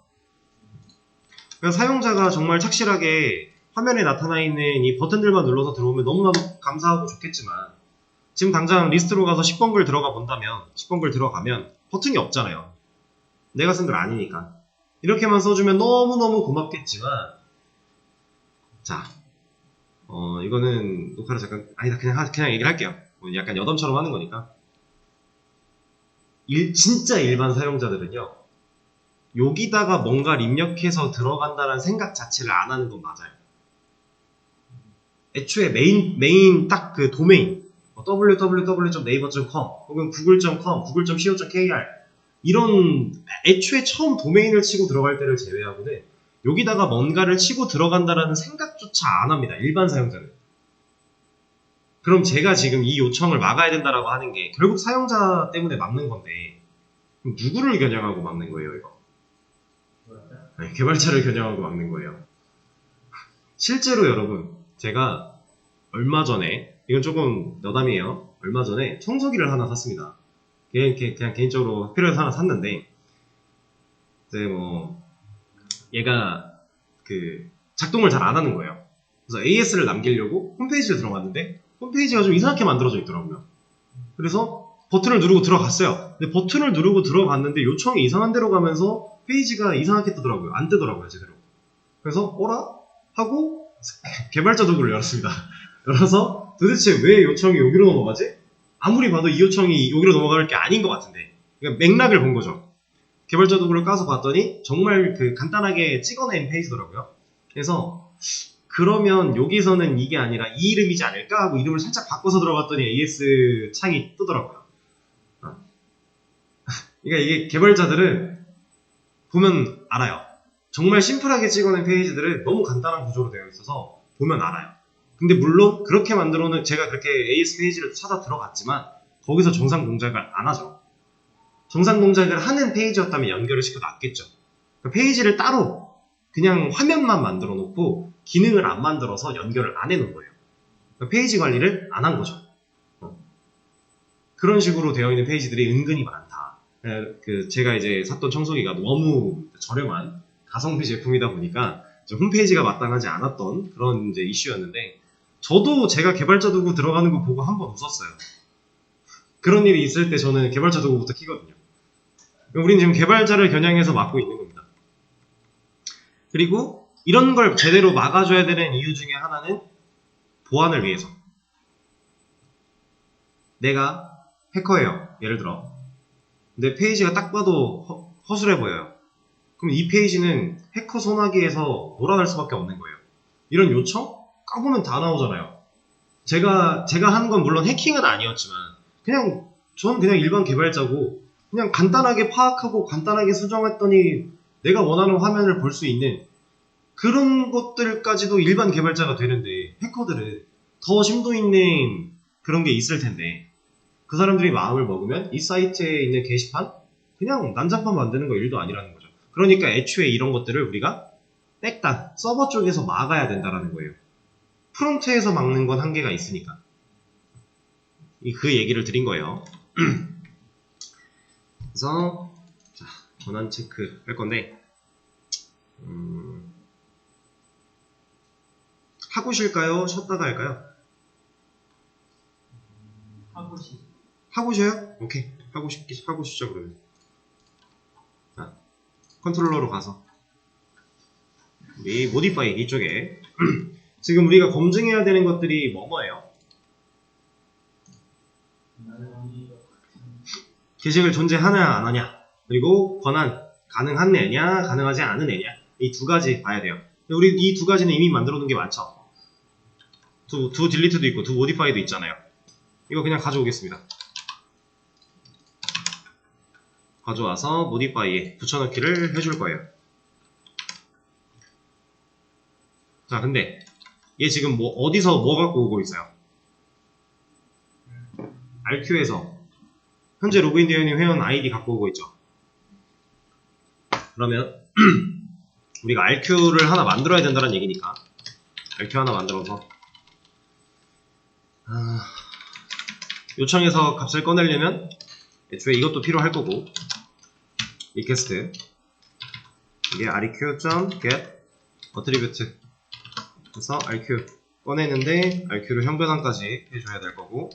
Speaker 1: 그래서 사용자가 정말 착실하게 화면에 나타나 있는 이 버튼들만 눌러서 들어오면 너무나도 감사하고 좋겠지만 지금 당장 리스트로 가서 10번 글 들어가 본다면 10번 글 들어가면 버튼이 없잖아요. 내가 쓴 글 아니니까. 이렇게만 써주면 너무너무 고맙겠지만 자 이거는 녹화를 잠깐 아니다 그냥 얘기를 할게요. 약간 여담처럼 하는 거니까 진짜 일반 사용자들은요, 여기다가 뭔가를 입력해서 들어간다는 생각 자체를 안 하는 건 맞아요. 애초에 메인 딱 그 도메인, www.naver.com 혹은 google.com, google.co.kr 이런 애초에 처음 도메인을 치고 들어갈 때를 제외하고는 여기다가 뭔가를 치고 들어간다라는 생각조차 안 합니다. 일반 사용자는. 그럼 제가 지금 이 요청을 막아야 된다라고 하는 게 결국 사용자 때문에 막는 건데, 그럼 누구를 겨냥하고 막는 거예요, 이거? 네, 개발자를 겨냥하고 막는 거예요. 실제로 여러분, 제가 얼마 전에, 이건 조금 너담이에요. 얼마 전에 청소기를 하나 샀습니다. 그냥 개인적으로 필요해서 하나 샀는데, 이제 뭐 얘가 그 작동을 잘 안 하는 거예요. 그래서 AS를 남기려고 홈페이지에 들어갔는데 홈페이지가 좀 이상하게 만들어져 있더라고요. 그래서 버튼을 누르고 들어갔어요. 근데 버튼을 누르고 들어갔는데 요청이 이상한 데로 가면서 페이지가 이상하게 뜨더라고요. 안 뜨더라고요, 제대로. 그래서 어라? 하고 개발자 도구를 열었습니다. 열어서 도대체 왜 요청이 여기로 넘어가지? 아무리 봐도 이 요청이 여기로 넘어갈 게 아닌 것 같은데, 그러니까 맥락을 본 거죠. 개발자 도구를 까서 봤더니 정말 그 간단하게 찍어낸 페이지더라고요. 그래서 그러면 여기서는 이게 아니라 이 이름이지 않을까 하고 이름을 살짝 바꿔서 들어갔더니 AS 창이 뜨더라고요. 그러니까 이게 개발자들은 보면 알아요. 정말 심플하게 찍어낸 페이지들은 너무 간단한 구조로 되어 있어서 보면 알아요. 근데 물론 그렇게 만들어는 제가 그렇게 AS 페이지를 찾아 들어갔지만 거기서 정상 동작을 안 하죠. 정상 동작을 하는 페이지였다면 연결을 시켜놨겠죠. 그러니까 페이지를 따로 그냥 화면만 만들어 놓고 기능을 안 만들어서 연결을 안 해놓은 거예요. 그러니까 페이지 관리를 안 한 거죠. 그런 식으로 되어 있는 페이지들이 은근히 많다. 제가 이제 샀던 청소기가 너무 저렴한 가성비 제품이다 보니까 홈페이지가 마땅하지 않았던 그런 이제 이슈였는데, 저도 제가 개발자 도구 들어가는 거 보고 한번 웃었어요. 그런 일이 있을 때 저는 개발자 도구부터 키거든요. 우리는 지금 개발자를 겨냥해서 막고 있는 겁니다. 그리고 이런 걸 제대로 막아줘야 되는 이유 중에 하나는 보안을 위해서. 내가 해커예요, 예를 들어. 근데 페이지가 딱 봐도 허술해 보여요. 그럼 이 페이지는 해커 소나기에서 몰아낼 수밖에 없는 거예요. 이런 요청? 까보면 다 나오잖아요. 제가 한 건 물론 해킹은 아니었지만 전 그냥 일반 개발자고 그냥 간단하게 파악하고 간단하게 수정했더니 내가 원하는 화면을 볼 수 있는 그런 것들까지도 일반 개발자가 되는데, 해커들은 더 심도 있는 그런 게 있을 텐데 그 사람들이 마음을 먹으면 이 사이트에 있는 게시판 그냥 난장판 만드는 거 일도 아니라는 거죠. 그러니까 애초에 이런 것들을 우리가 백단 서버 쪽에서 막아야 된다라는 거예요. 프론트에서 막는 건 한계가 있으니까. 그 얘기를 드린 거예요. 그래서 전환 체크 할 건데, 하고 쉴까요? 쉬었다가 할까요? 하고 쉬어요? 오케이. 하고 쉬죠, 그러면. 자, 컨트롤러로 가서 우리 모디파이 이쪽에 지금 우리가 검증해야 되는 것들이 뭐예요? 게시글 존재하냐 안 하냐, 그리고 권한 가능한 애냐 가능하지 않은 애냐, 이 두 가지 봐야 돼요. 우리 이 두 가지는 이미 만들어 놓은 게 많죠. 두 딜리트도 있고 두 모디파이도 있잖아요. 이거 그냥 가져오겠습니다. 가져와서 모디파이에 붙여넣기를 해줄 거예요. 자, 근데 얘 지금 어디서 뭐 갖고 오고 있어요? RQ에서 현재 로그인 되어 있는 회원 아이디 갖고 오고 있죠. 그러면 우리가 RQ를 하나 만들어야 된다는 얘기니까 RQ 하나 만들어서 요청해서 값을 꺼내려면 애초에 이것도 필요할 거고, 리퀘스트 이게 RQ.get attribute 그래서 RQ 꺼내는데 RQ를 형변환까지 해줘야 될 거고,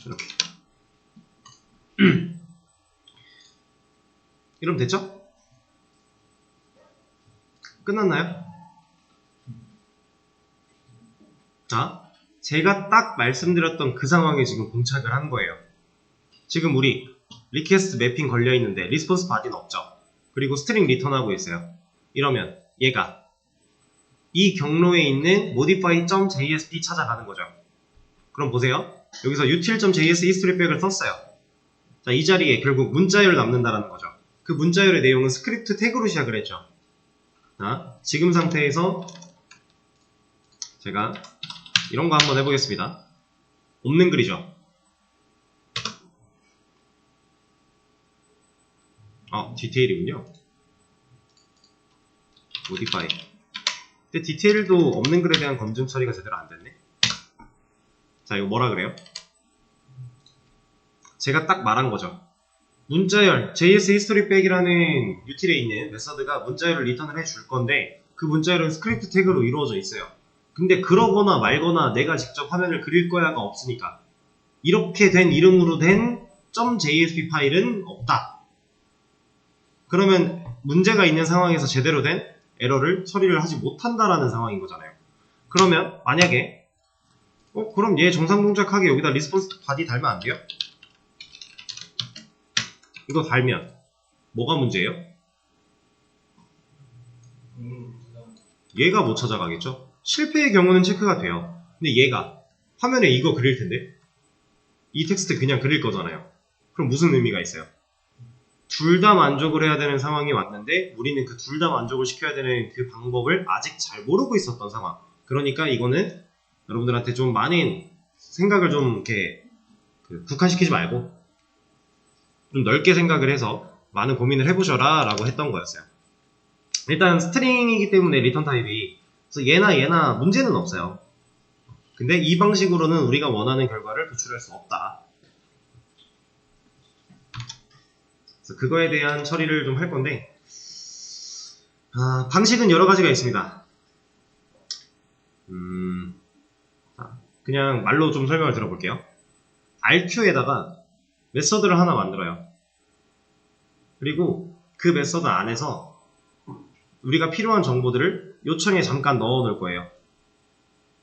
Speaker 1: 이렇게 이러면 됐죠? 끝났나요? 자, 제가 딱 말씀드렸던 그 상황에 지금 봉착을 한 거예요. 지금 우리 리퀘스트 매핑 걸려있는데 리스폰스 바디는 없죠. 그리고 스트링 리턴하고 있어요. 이러면 얘가 이 경로에 있는 modify.jsp 찾아가는 거죠. 그럼 보세요. 여기서 util.js history백을 썼어요. 자, 이 자리에 결국 문자열을 남는다라는 거죠. 그 문자열의 내용은 스크립트 태그로 시작을 했죠. 자, 지금 상태에서 제가 이런 거 한번 해보겠습니다. 없는 글이죠. 디테일이군요. modify. 근데 디테일도 없는 글에 대한 검증 처리가 제대로 안 됐네. 자, 이거 뭐라 그래요? 제가 딱 말한 거죠. 문자열, JS history백이라는 util에 있는 메서드가 문자열을 리턴을 해줄 건데 그 문자열은 스크립트 태그로 이루어져 있어요. 근데 그러거나 말거나 내가 직접 화면을 그릴 거야가 없으니까 이렇게 된 이름으로 된 .jsp 파일은 없다. 그러면 문제가 있는 상황에서 제대로 된 에러를 처리를 하지 못한다라는 상황인 거잖아요. 그러면 만약에 그럼 얘 정상 동작하게 여기다 리스폰스 바디 달면 안 돼요? 이거 달면 뭐가 문제예요? 얘가 못 찾아가겠죠? 실패의 경우는 체크가 돼요. 근데 얘가 화면에 이거 그릴 텐데 이 텍스트 그냥 그릴 거잖아요. 그럼 무슨 의미가 있어요? 둘 다 만족을 해야 되는 상황이 왔는데 우리는 그 둘 다 만족을 시켜야 되는 그 방법을 아직 잘 모르고 있었던 상황. 그러니까 이거는 여러분들한테 좀 많은 생각을 좀 이렇게 국한시키지 말고 좀 넓게 생각을 해서 많은 고민을 해보셔라 라고 했던 거였어요. 일단 스트링이기 때문에 리턴 타입이 그래서 얘나 문제는 없어요. 근데 이 방식으로는 우리가 원하는 결과를 도출할 수 없다. 그래서 그거에 대한 처리를 좀 할 건데 방식은 여러 가지가 있습니다. 그냥 말로 좀 설명을 들어볼게요. RQ에다가 메서드를 하나 만들어요. 그리고 그 메서드 안에서 우리가 필요한 정보들을 요청에 잠깐 넣어 놓을 거예요.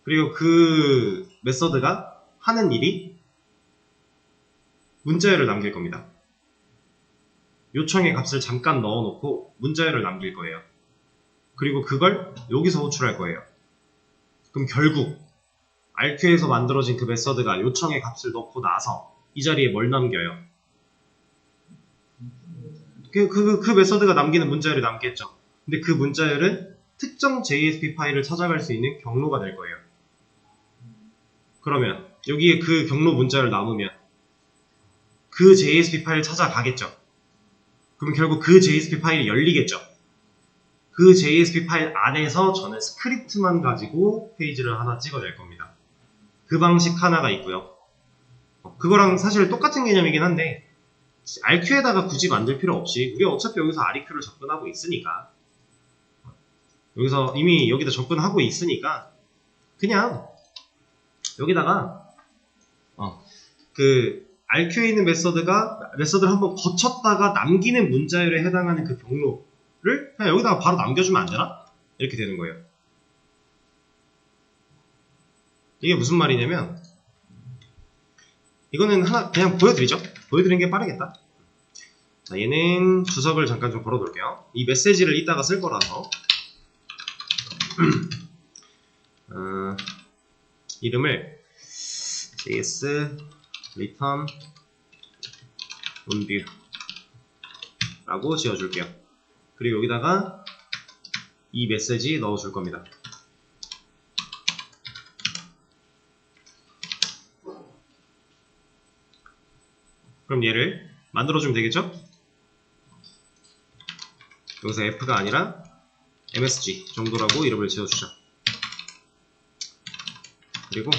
Speaker 1: 그리고 그 메서드가 하는 일이 문자열을 남길 겁니다. 요청의 값을 잠깐 넣어 놓고 문자열을 남길 거예요. 그리고 그걸 여기서 호출할 거예요. 그럼 결국 RQ에서 만들어진 그 메서드가 요청의 값을 넣고 나서 이 자리에 뭘 남겨요? 그 메서드가 남기는 문자열을 남겠죠. 근데 그 문자열은 특정 JSP 파일을 찾아갈 수 있는 경로가 될 거예요. 그러면 여기에 그 경로 문자열을 남으면 그 JSP 파일을 찾아가겠죠. 그럼 결국 그 JSP 파일이 열리겠죠. 그 JSP 파일 안에서 저는 스크립트만 가지고 페이지를 하나 찍어낼 겁니다. 그 방식 하나가 있고요. 그거랑 사실 똑같은 개념이긴 한데 RQ에다가 굳이 만들 필요 없이 우리가 어차피 여기서 REQ를 접근하고 있으니까 여기서 이미 여기다 접근하고 있으니까 그냥 여기다가 그 RQ에 있는 메서드를 한번 거쳤다가 남기는 문자열에 해당하는 그 경로를 그냥 여기다가 바로 남겨주면 안 되나? 이렇게 되는 거예요. 이게 무슨 말이냐면 이거는 하나 그냥 보여드리죠. 보여드리는 게 빠르겠다. 자, 얘는 주석을 잠깐 좀 걸어 놓을게요. 이 메시지를 이따가 쓸 거라서 이름을 js return onView 라고 지어줄게요. 그리고 여기다가 이 메시지 넣어줄 겁니다. 그럼 얘를 만들어주면 되겠죠? 여기서 f가 아니라 msg 정도라고 이름을 지어주죠. 그리고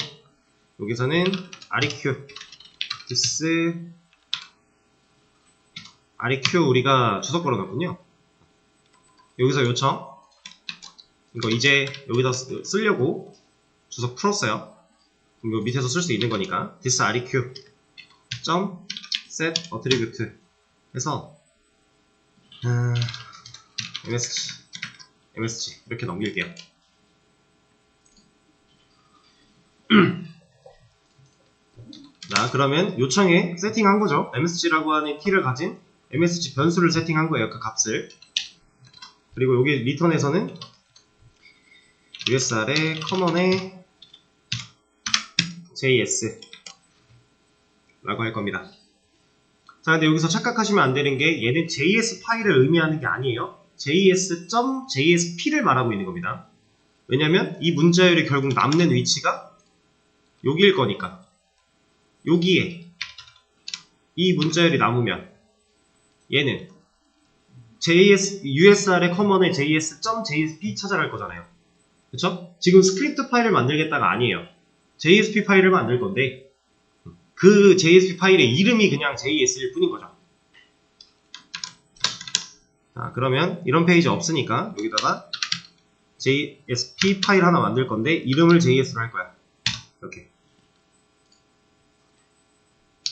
Speaker 1: 여기서는 req this req 우리가 주석 걸어놨군요. 여기서 요청 이거 이제 여기다 쓰려고 주석 풀었어요. 그럼 요 밑에서 쓸 수 있는 거니까 this req set attribute 해서 msg 이렇게 넘길게요. 자, 그러면 요청에 세팅한 거죠. msg라고 하는 키를 가진 msg 변수를 세팅한 거예요. 그 값을. 그리고 여기 리턴에서는 usr의 커먼의 js 라고 할 겁니다. 자, 근데 여기서 착각하시면 안 되는 게 얘는 js 파일을 의미하는 게 아니에요. js.jsp를 말하고 있는 겁니다. 왜냐면 이 문자열이 결국 남는 위치가 여기일 거니까. 여기에 이 문자열이 남으면 얘는 usr의 커먼의 js.jsp 찾아갈 거잖아요. 그쵸? 지금 스크립트 파일을 만들겠다가 아니에요. JSP 파일을 만들 건데 그 JSP 파일의 이름이 그냥 JS일 뿐인 거죠. 자, 그러면 이런 페이지 없으니까 여기다가 JSP 파일 하나 만들 건데 이름을 JS로 할 거야.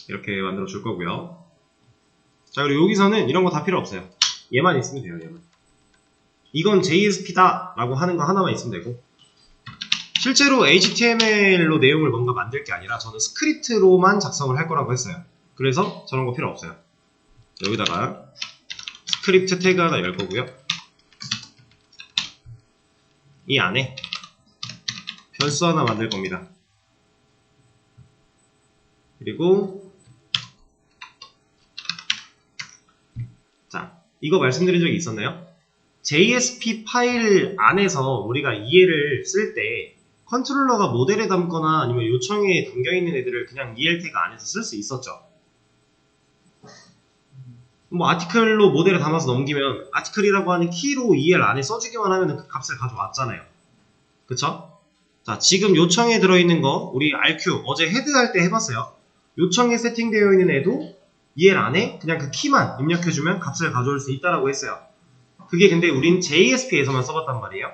Speaker 1: 이렇게 만들어 줄 거고요. 자, 그리고 여기서는 이런 거 다 필요 없어요. 얘만 있으면 돼요. 얘만. 이건 JSP다 라고 하는 거 하나만 있으면 되고, 실제로 HTML로 내용을 뭔가 만들 게 아니라 저는 스크립트로만 작성을 할 거라고 했어요. 그래서 저런 거 필요 없어요. 여기다가 스크립트 태그 하나 열 거고요. 이 안에 변수 하나 만들 겁니다. 그리고 자, 이거 말씀드린 적이 있었나요? JSP 파일 안에서 우리가 EL을 쓸 때 컨트롤러가 모델에 담거나 아니면 요청에 담겨있는 애들을 그냥 EL 태그 안에서 쓸 수 있었죠. 뭐 아티클로 모델에 담아서 넘기면 아티클이라고 하는 키로 EL 안에 써주기만 하면 그 값을 가져왔잖아요. 그쵸? 자, 지금 요청에 들어있는 거 우리 RQ 어제 헤드할 때 해봤어요. 요청에 세팅되어 있는 애도 EL 안에 그냥 그 키만 입력해주면 값을 가져올 수 있다라고 했어요. 그게 근데 우린 JSP에서만 써봤단 말이에요.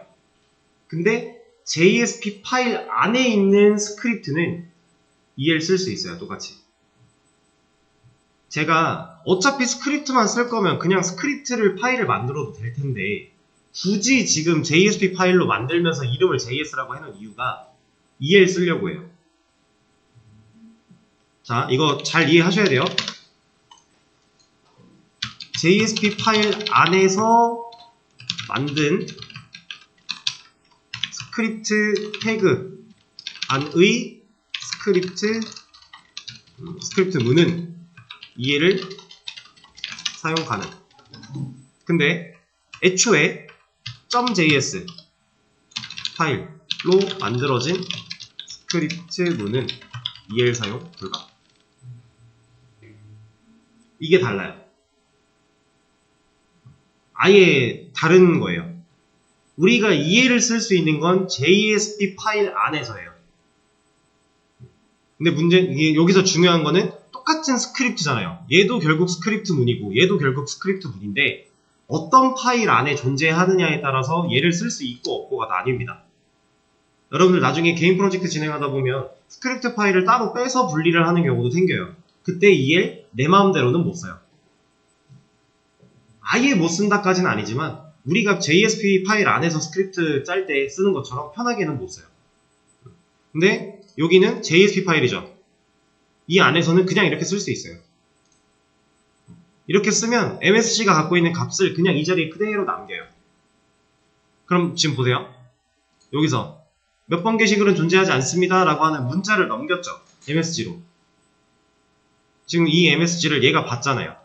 Speaker 1: 근데 JSP 파일 안에 있는 스크립트는 EL 쓸 수 있어요. 똑같이. 제가 어차피 스크립트만 쓸 거면 그냥 스크립트를 파일을 만들어도 될 텐데 굳이 지금 JSP 파일로 만들면서 이름을 JS라고 해놓은 이유가 EL 쓰려고 해요. 자, 이거 잘 이해하셔야 돼요. JSP 파일 안에서 만든 스크립트 태그 안의 스크립트 문은 EL을 사용 가능. 근데 애초에 .js 파일로 만들어진 스크립트 문은 EL 사용 불가. 이게 달라요. 아예 다른 거예요. 우리가 EL을 쓸 수 있는 건 JSP 파일 안에서예요. 근데 이게 여기서 중요한 거는 똑같은 스크립트잖아요. 얘도 결국 스크립트 문이고 얘도 결국 스크립트 문인데 어떤 파일 안에 존재하느냐에 따라서 얘를 쓸 수 있고 없고가 나뉩니다. 여러분들 나중에 개인 프로젝트 진행하다 보면 스크립트 파일을 따로 빼서 분리를 하는 경우도 생겨요. 그때 EL 내 마음대로는 못 써요. 아예 못 쓴다까지는 아니지만 우리가 JSP 파일 안에서 스크립트 짤 때 쓰는 것처럼 편하게는 못 써요. 근데 여기는 JSP 파일이죠. 이 안에서는 그냥 이렇게 쓸 수 있어요. 이렇게 쓰면 MSG가 갖고 있는 값을 그냥 이 자리에 그대로 남겨요. 그럼 지금 보세요. 여기서 몇 번 게시글은 존재하지 않습니다 라고 하는 문자를 넘겼죠. MSG로. 지금 이 MSG를 얘가 봤잖아요.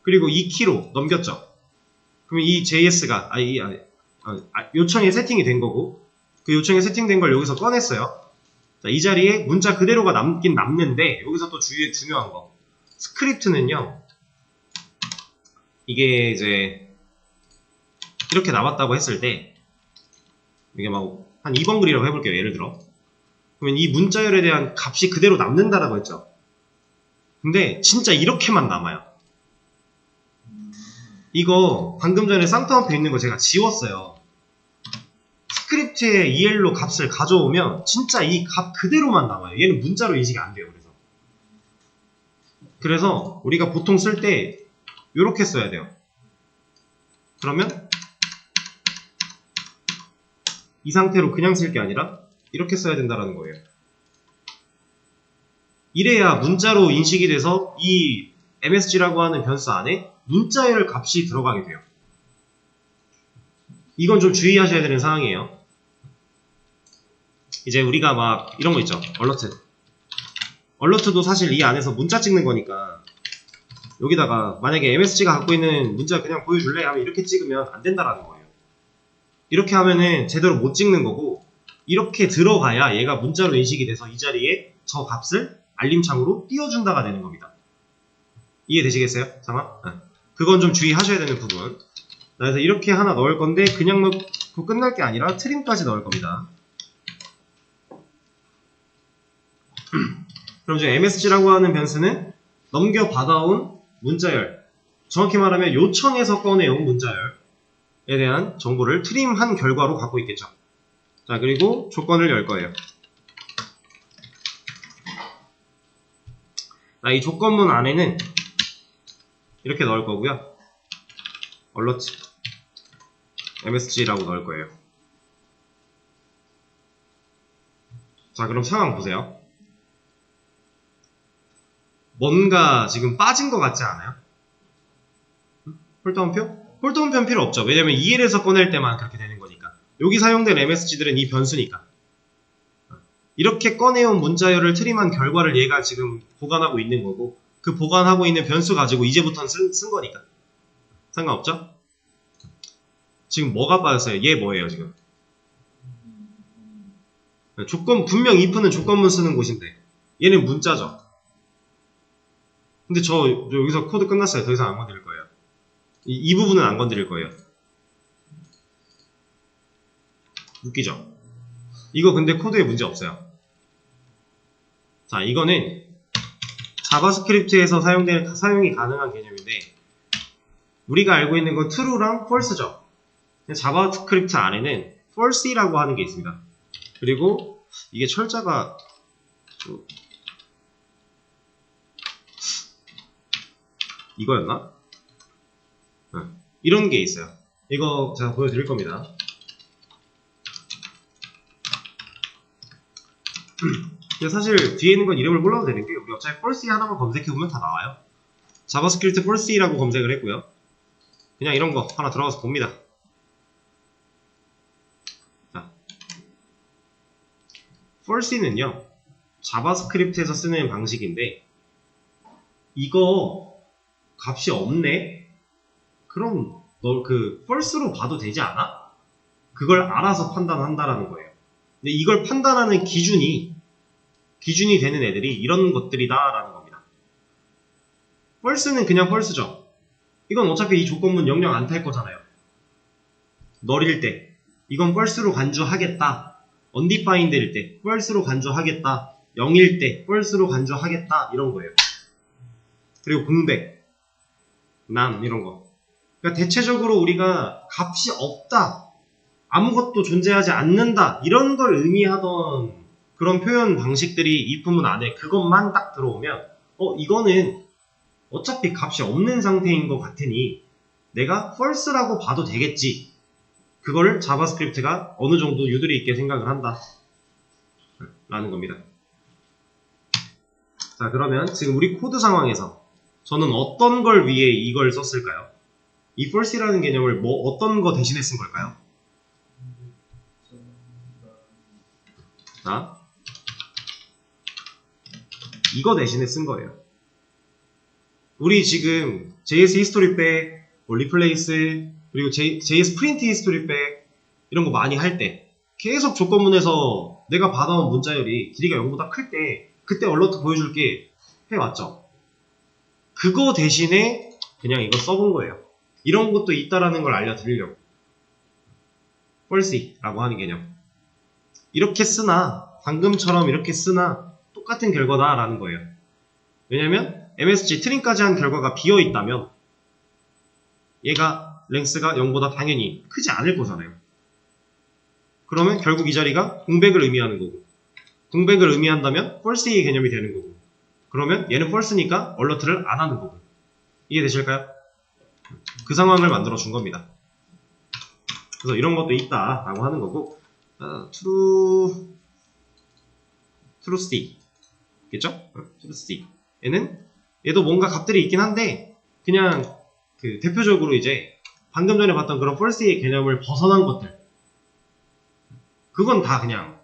Speaker 1: 그리고 이 키로 넘겼죠. 그럼 이 JS가 요청에 세팅이 된 거고 그 요청에 세팅된 걸 여기서 꺼냈어요. 자, 이 자리에 문자 그대로가 남긴 남는데 여기서 또 중요한 거 스크립트는요 이게 이제 이렇게 남았다고 했을 때 이게 막 한 2번 글이라고 해볼게요. 예를 들어 그러면 이 문자열에 대한 값이 그대로 남는다라고 했죠. 근데 진짜 이렇게만 남아요. 이거 방금 전에 쌍따옴표 있는 거 제가 지웠어요. 스크립트에 EL로 값을 가져오면 진짜 이 값 그대로만 남아요. 얘는 문자로 인식이 안 돼요. 그래서 우리가 보통 쓸 때 이렇게 써야 돼요. 그러면 이 상태로 그냥 쓸 게 아니라 이렇게 써야 된다는 거예요. 이래야 문자로 인식이 돼서 이 MSG라고 하는 변수 안에 문자열 값이 들어가게 돼요. 이건 좀 주의하셔야 되는 상황이에요. 이제 우리가 막 이런 거 있죠. 얼러트도 사실 이 안에서 문자 찍는 거니까 여기다가 만약에 MSG가 갖고 있는 문자 그냥 보여줄래? 하면 이렇게 찍으면 안 된다라는 거예요. 이렇게 하면은 제대로 못 찍는 거고, 이렇게 들어가야 얘가 문자로 인식이 돼서 이 자리에 저 값을 알림창으로 띄워준다가 되는 겁니다. 이해되시겠어요? 상황? 그건 좀 주의하셔야 되는 부분. 그래서 이렇게 하나 넣을 건데 그냥 넣고 끝날 게 아니라 트림까지 넣을 겁니다. 그럼 지금 MSG라고 하는 변수는 넘겨받아온 문자열, 정확히 말하면 요청해서 꺼내온 문자열에 대한 정보를 트림한 결과로 갖고 있겠죠. 자, 그리고 조건을 열 거예요. 자, 이 조건문 안에는 이렇게 넣을 거고요. alert MSG라고 넣을 거예요. 자, 그럼 상황 보세요. 뭔가 지금 빠진 것 같지 않아요? 홀다운표? 홀다운표는 필요 없죠. 왜냐면 EL에서 꺼낼 때만 그렇게 되는 거니까. 여기 사용된 MSG들은 이 변수니까. 이렇게 꺼내온 문자열을 트림한 결과를 얘가 지금 보관하고 있는 거고, 그 보관하고 있는 변수 가지고 이제부터는 쓴 거니까. 상관없죠? 지금 뭐가 빠졌어요? 얘 뭐예요 지금? 분명 if는 조건문 쓰는 곳인데 얘는 문자죠. 근데 저 여기서 코드 끝났어요. 더 이상 안 건드릴 거예요. 이 부분은 안 건드릴 거예요. 웃기죠? 이거 근데 코드에 문제 없어요. 자, 이거는 자바스크립트에서 사용이 가능한 개념인데, 우리가 알고 있는 건 true랑 false죠. 자바스크립트 안에는 false라고 하는 게 있습니다. 그리고 이게 철자가 이거였나? 이런 게 있어요. 이거 제가 보여드릴 겁니다. 근데 사실 뒤에 있는 건 이름을 몰라도 되는 게, 우리 어차피 false 하나만 검색해보면 다 나와요. 자바스크립트 false라고 검색을 했고요. 그냥 이런 거 하나 들어가서 봅니다. 자, false는요, 자바스크립트에서 쓰는 방식인데, 이거 값이 없네? 그럼 너 false로 봐도 되지 않아? 그걸 알아서 판단한다라는 거예요. 근데 이걸 판단하는 기준이 되는 애들이 이런 것들이다 라는 겁니다. false는 그냥 false죠. 이건 어차피 이 조건문 영영 안 탈 거잖아요. 널일 때 이건 false로 간주하겠다. undefined일 때 false로 간주하겠다. 0일 때 false로 간주하겠다. 이런 거예요. 그리고 공백, none 이런 거. 그러니까 대체적으로 우리가 값이 없다, 아무것도 존재하지 않는다, 이런 걸 의미하던 그런 표현 방식들이 if문 안에 그것만 딱 들어오면 이거는 어차피 값이 없는 상태인 것 같으니 내가 false라고 봐도 되겠지. 그거를 자바스크립트가 어느 정도 유도리 있게 생각을 한다 라는 겁니다. 자, 그러면 지금 우리 코드 상황에서 저는 어떤 걸 위해 이걸 썼을까요? 이 false라는 개념을 어떤 거 대신에 쓴 걸까요? 자, 이거 대신에 쓴 거예요. 우리 지금 JS 히스토리 백, 리플레이스, 그리고 JS 프린트 히스토리 백 이런 거 많이 할 때 계속 조건문에서 내가 받아온 문자열이 길이가 0보다 클 때 그때 얼러트 보여줄게 해왔죠. 그거 대신에 그냥 이거 써본 거예요. 이런 것도 있다라는 걸 알려드리려고. false라고 하는 개념. 이렇게 쓰나 방금처럼 이렇게 쓰나 똑같은 결과다라는 거예요. 왜냐면 MSG 트림까지 한 결과가 비어있다면 얘가 랭스가 0보다 당연히 크지 않을 거잖아요. 그러면 결국 이 자리가 공백을 의미하는 거고, 공백을 의미한다면 false의 개념이 되는 거고, 그러면 얘는 false니까 얼러트를 안 하는 거고. 이해되실까요? 그 상황을 만들어 준 겁니다. 그래서 이런 것도 있다라고 하는 거고, true C 있겠죠? 트루스 C. 얘도 뭔가 값들이 있긴 한데 그냥 그 대표적으로 이제 방금 전에 봤던 그런 false의 개념을 벗어난 것들, 그건 다 그냥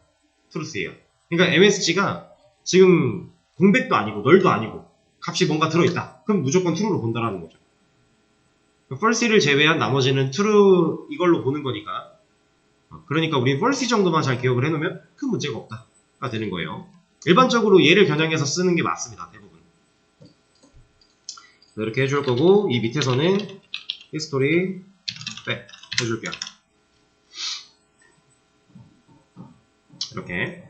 Speaker 1: 트루스예요. 그러니까 MSG가 지금 공백도 아니고 널도 아니고 값이 뭔가 들어있다. 그럼 무조건 true로 본다라는 거죠. false를 제외한 나머지는 true 이걸로 보는 거니까. 그러니까 우리 false 정도만 잘 기억을 해놓으면 큰 문제가 없다가 되는 거예요. 일반적으로 얘를 겨냥해서 쓰는 게 맞습니다. 대부분. 이렇게 해줄 거고, 이 밑에서는 history back 해줄게요. 이렇게.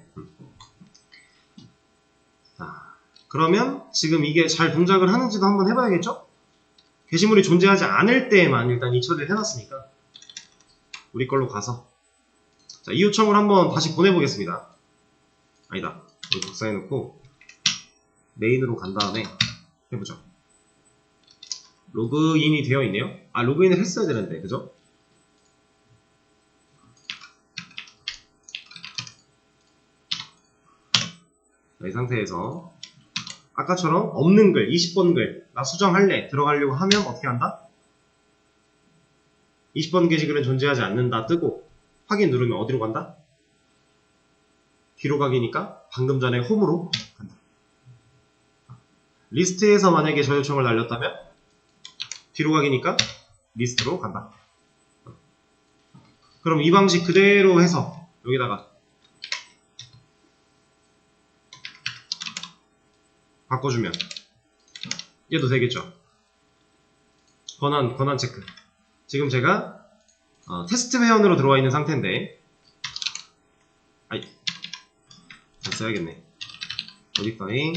Speaker 1: 자, 그러면 지금 이게 잘 동작을 하는지도 한번 해봐야겠죠? 게시물이 존재하지 않을 때에만 일단 이 처리를 해놨으니까 우리 걸로 가서, 자, 이 요청을 한번 다시 보내보겠습니다. 아니다, 여기 복사해놓고 메인으로 간 다음에 해보죠. 로그인이 되어 있네요. 아, 로그인을 했어야 되는데, 그죠? 자, 이 상태에서 아까처럼 없는 글, 20번 글, 나 수정할래 들어가려고 하면 어떻게 한다? 20번 게시글은 존재하지 않는다 뜨고, 확인 누르면 어디로 간다? 뒤로 가기니까 방금 전에 홈으로 간다. 리스트에서 만약에 저 요청을 날렸다면 뒤로 가기니까 리스트로 간다. 그럼 이 방식 그대로 해서 여기다가 바꿔주면 얘도 되겠죠. 권한 체크. 지금 제가 테스트 회원으로 들어와 있는 상태인데, 아이, 잘 써야겠네. modify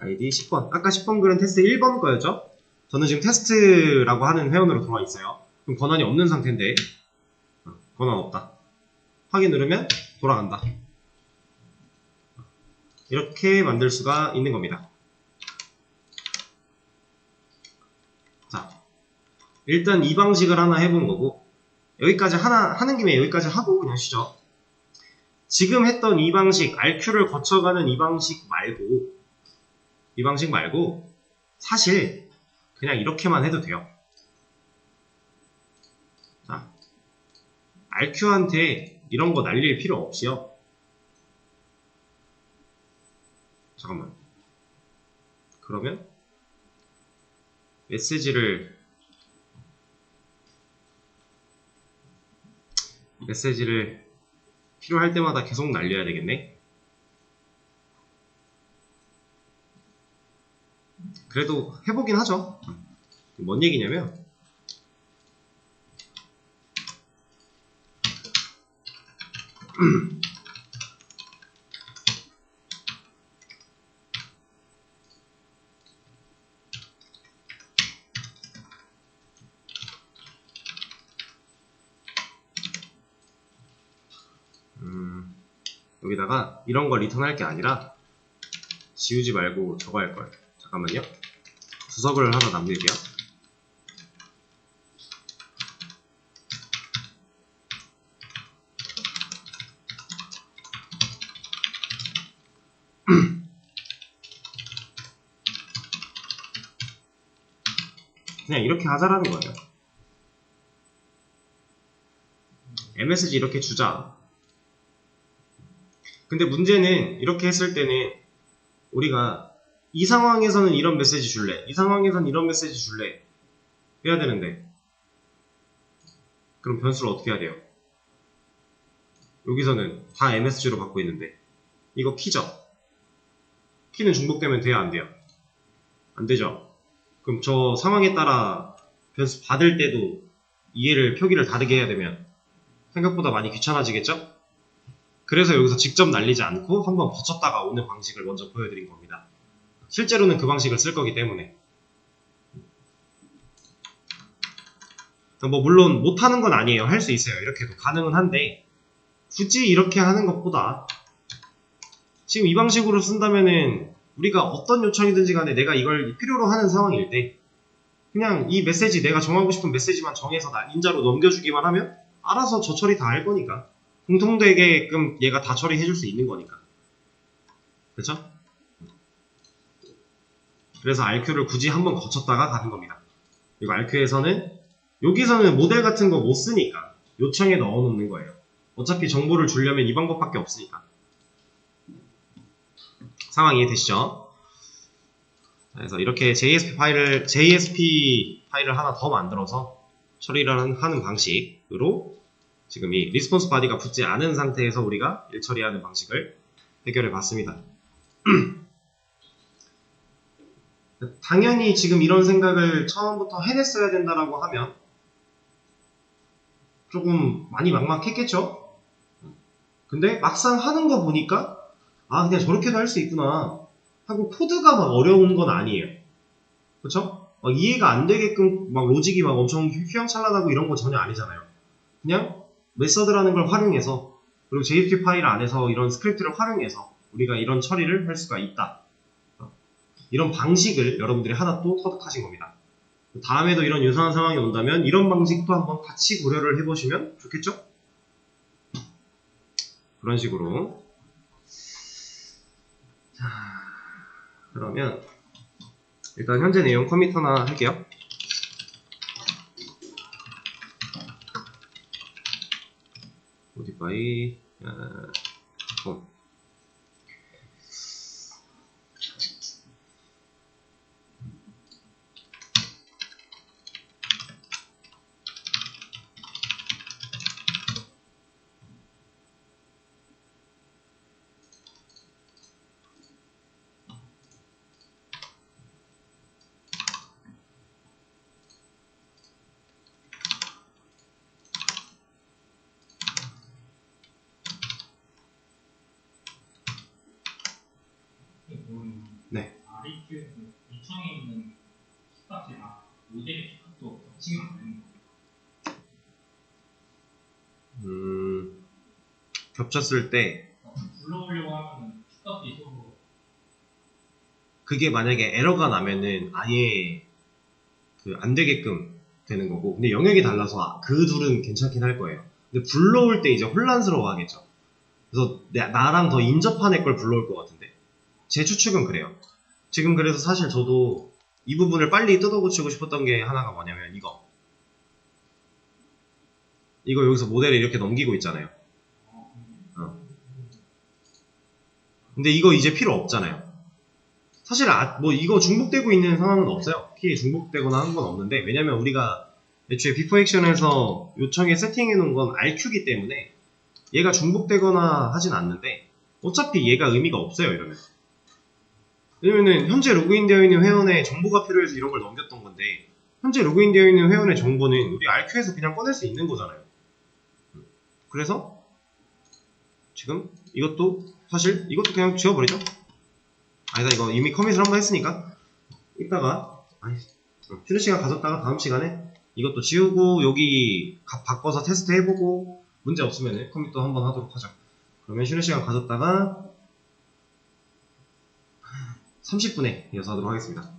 Speaker 1: id 10번. 아까 10번 글은 테스트 1번 거였죠? 저는 지금 테스트라고 하는 회원으로 들어와 있어요. 그럼 권한이 없는 상태인데, 권한 없다. 확인 누르면 돌아간다. 이렇게 만들 수가 있는 겁니다. 자, 일단 이 방식을 하나 해본 거고, 여기까지 하는 김에 여기까지 하고 그냥 쉬죠. 지금 했던 이 방식, RQ를 거쳐가는 이 방식 말고 사실 그냥 이렇게만 해도 돼요. 자, RQ한테 이런 거 날릴 필요 없이요. 잠깐만. 그러면 메시지를 필요할 때마다 계속 날려야 되겠네. 그래도 해보긴 하죠. 뭔 얘기냐면, 여기다가 이런 걸 리턴할 게 아니라 지우지 말고 저거 할 걸. 잠깐만요. 주석을 하나 남길게요. 그냥 이렇게 하자라는 거예요. MSG 이렇게 주자. 근데 문제는 이렇게 했을 때는 우리가 이 상황에서는 이런 메시지 줄래, 이 상황에서는 이런 메시지 줄래 해야 되는데, 그럼 변수를 어떻게 해야 돼요? 여기서는 다 MSG로 받고 있는데 이거 키죠? 키는 중복되면 돼야 안 돼요? 안 되죠? 그럼 저 상황에 따라 변수 받을 때도 표기를 다르게 해야 되면 생각보다 많이 귀찮아지겠죠? 그래서 여기서 직접 날리지 않고 한번 거쳤다가 오는 방식을 먼저 보여드린 겁니다. 실제로는 그 방식을 쓸 거기 때문에. 뭐 물론 못하는 건 아니에요. 할 수 있어요. 이렇게도 가능은 한데, 굳이 이렇게 하는 것보다 지금 이 방식으로 쓴다면은 우리가 어떤 요청이든지 간에 내가 이걸 필요로 하는 상황일 때 그냥 이 메시지, 내가 정하고 싶은 메시지만 정해서 인자로 넘겨주기만 하면 알아서 저 처리 다 할 거니까, 공통되게끔 얘가 다 처리해줄 수 있는 거니까. 그쵸? 그래서 RQ를 굳이 한번 거쳤다가 가는 겁니다. 그리고 RQ에서는 여기서는 모델 같은 거 못 쓰니까 요청에 넣어 놓는 거예요. 어차피 정보를 주려면 이 방법밖에 없으니까. 상황 이해되시죠? 그래서 이렇게 JSP 파일을 하나 더 만들어서 처리를 하는 방식으로 지금 이 리스폰스 바디가 붙지 않은 상태에서 우리가 일 처리하는 방식을 해결해 봤습니다. 당연히 지금 이런 생각을 처음부터 해냈어야 된다라고 하면 조금 많이 막막했겠죠? 근데 막상 하는 거 보니까 아 그냥 저렇게도 할 수 있구나 하고 코드가 막 어려운 건 아니에요. 그쵸? 막 이해가 안 되게끔 막 로직이 막 엄청 휘황찬란하고 이런 거 전혀 아니잖아요. 그냥 메서드라는 걸 활용해서 그리고 JSP 파일 안에서 이런 스크립트를 활용해서 우리가 이런 처리를 할 수가 있다. 이런 방식을 여러분들이 하나 또 터득하신 겁니다. 다음에도 이런 유사한 상황이 온다면 이런 방식도 한번 같이 고려를 해보시면 좋겠죠? 그런 식으로. 자, 그러면 일단 현재 내용 커밋 하나 할게요. modify 네.
Speaker 2: REQ에서 요청에 있는 키값이랑 모델의 키값도 겹치면 안 되는 거예요.
Speaker 1: 겹쳤을 때
Speaker 2: 불러오려고 하면 키값이 서로
Speaker 1: 그게 만약에 에러가 나면은 아예 안 되게끔 되는 거고 근데 영역이 달라서 그 둘은 괜찮긴 할 거예요. 근데 불러올 때 이제 혼란스러워 하겠죠. 그래서 나랑 더 인접한 애 걸 불러올 것 같은데 제 추측은 그래요. 지금 그래서 사실 저도 이 부분을 빨리 뜯어고치고 싶었던 게 하나가 뭐냐면 이거 여기서 모델을 이렇게 넘기고 있잖아요. 근데 이거 이제 필요 없잖아요. 사실 뭐 이거 중복되고 있는 상황은 없어요. 키에 중복되거나 한 건 없는데 왜냐면 우리가 애초에 비포 액션에서 요청에 세팅해 놓은 건 RQ이기 때문에 얘가 중복되거나 하진 않는데 어차피 얘가 의미가 없어요 이러면. 왜냐면은 현재 로그인 되어 있는 회원의 정보가 필요해서 이런 걸 넘겼던 건데 현재 로그인 되어 있는 회원의 정보는 우리 RQ에서 그냥 꺼낼 수 있는 거잖아요. 그래서 지금 이것도 사실 이것도 그냥 지워버리죠. 아니다 이거 이미 커밋을 한번 했으니까 이따가 쉬는 시간 가졌다가 다음 시간에 이것도 지우고 여기 바꿔서 테스트 해보고 문제 없으면 커밋도 한번 하도록 하죠. 그러면 쉬는 시간 가졌다가 30분에 이어서 하도록 하겠습니다.